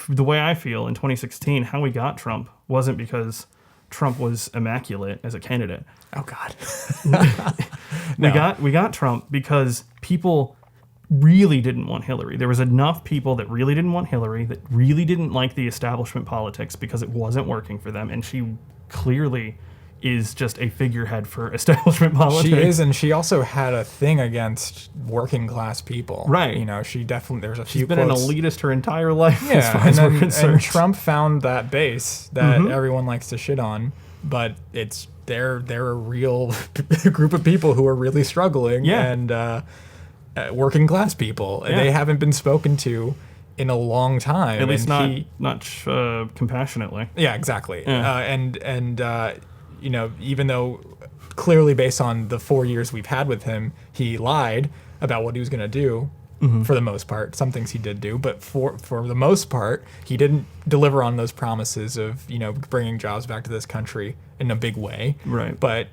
the way I feel in 2016, how we got Trump wasn't because Trump was immaculate as a candidate. Oh God. We got Trump because people really didn't want Hillary. There was enough people that really didn't want Hillary, that really didn't like the establishment politics because it wasn't working for them, and she clearly is just a figurehead for establishment politics. She is, and she also had a thing against working class people. Right. You know, she definitely, there's a few She's been quotes. an elitist her entire life, Yeah, as far as we're concerned. And Trump found that base that everyone likes to shit on, but they're a real group of people who are really struggling, and working class people. Yeah. They haven't been spoken to in a long time. At least and not compassionately. Yeah, exactly. Yeah. You know, even though clearly based on the 4 years we've had with him, he lied about what he was going to do for the most part. Some things he did do, but for the most part, he didn't deliver on those promises of, you know, bringing jobs back to this country in a big way. Right. But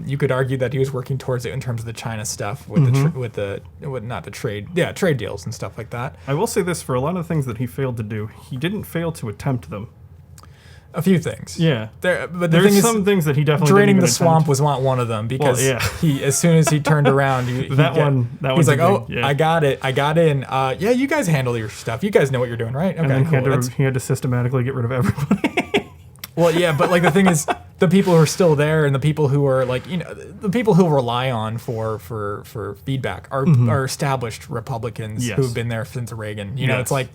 you could argue that he was working towards it in terms of the China stuff with trade deals and stuff like that. I will say this, for a lot of the things that he failed to do, he didn't fail to attempt them. A few things. Yeah. But there's some things that he definitely draining didn't the even swamp attempt. was not one of them, because He as soon as he turned around, he's like, "Oh, I got it, and yeah, you guys handle your stuff. You guys know what you're doing, right?" Okay, and then cool. he had to systematically get rid of everybody. Well, yeah, but like the thing is, the people who are still there and the people who are like, you know, the people who rely on for feedback are established Republicans who've been there since Reagan. You know, it's like,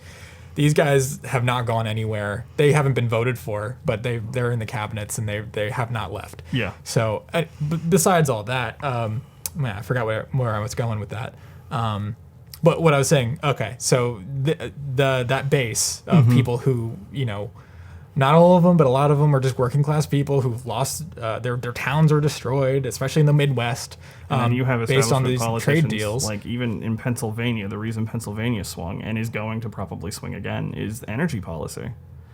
these guys have not gone anywhere. They haven't been voted for, but they're in the cabinets and they have not left. Yeah. So besides all that, man, I forgot where I was going with that. But what I was saying, okay, so that base of people who, you know, not all of them, but a lot of them are just working class people who've lost their towns are destroyed, especially in the Midwest. And you have based on these politicians, trade deals. like even in Pennsylvania, the reason Pennsylvania swung and is going to probably swing again is energy policy.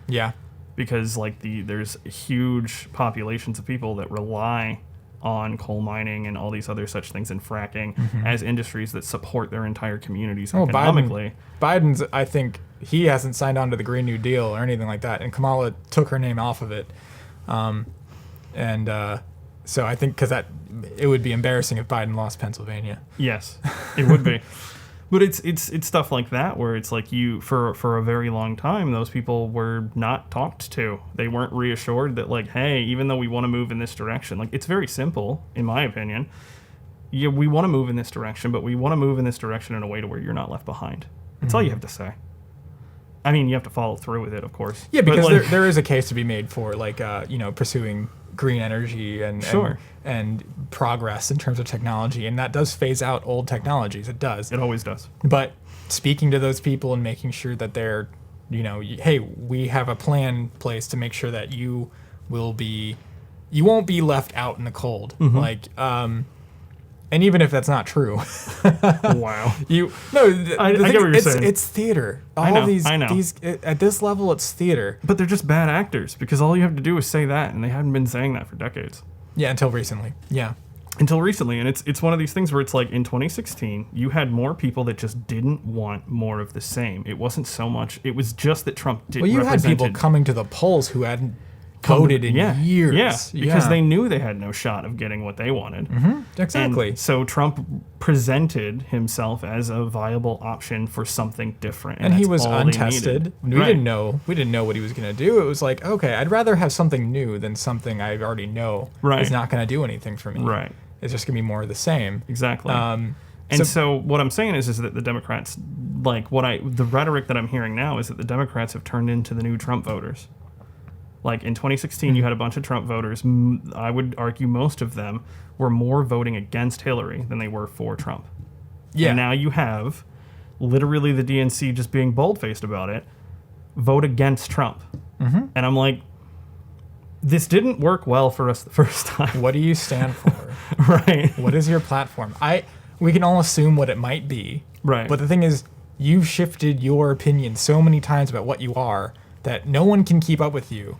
Yeah. Because like there's huge populations of people that rely on coal mining and all these other such things, and fracking as industries that support their entire communities economically. Biden's, I think, he hasn't signed on to the Green New Deal or anything like that, and Kamala took her name off of it. So I think because it would be embarrassing if Biden lost Pennsylvania. Yes, it would be. But it's stuff like that where it's like for a very long time, those people were not talked to. They weren't reassured that, like, hey, even though we want to move in this direction, like, it's very simple, in my opinion. Yeah, we want to move in this direction, but we want to move in this direction in a way to where you're not left behind. That's all you have to say. I mean, you have to follow through with it, of course. Yeah, because like, there is a case to be made for, like, you know, pursuing green energy and progress in terms of technology, and that does phase out old technologies. It does. It always does. But speaking to those people and making sure that they're, you know, hey, we have a plan in place to make sure that you won't be left out in the cold. Like, and even if that's not true, wow. I get what you're saying. It's theater. I know. These at this level, it's theater. But they're just bad actors, because all you have to do is say that, and they hadn't been saying that for decades. Yeah, until recently. Yeah. Until recently, and it's one of these things where it's like in 2016, you had more people that just didn't want more of the same. It wasn't so much. It was just that Trump didn't. Well, you had people coming to the polls who hadn't voted in years. Yeah, because they knew they had no shot of getting what they wanted. Exactly. And so Trump presented himself as a viable option for something different, and he was untested. We didn't know what he was going to do. It was like, okay, I'd rather have something new than something I already know is not going to do anything for me. Right. It's just going to be more of the same. Exactly. And so what I'm saying is that the Democrats, like the rhetoric that I'm hearing now is that the Democrats have turned into the new Trump voters. Like in 2016, you had a bunch of Trump voters. I would argue most of them were more voting against Hillary than they were for Trump. Yeah. And now you have literally the DNC just being bold-faced about it, vote against Trump. And I'm like, this didn't work well for us the first time. What do you stand for? Right. What is your platform? We can all assume what it might be. Right. But the thing is, you've shifted your opinion so many times about what you are that no one can keep up with you.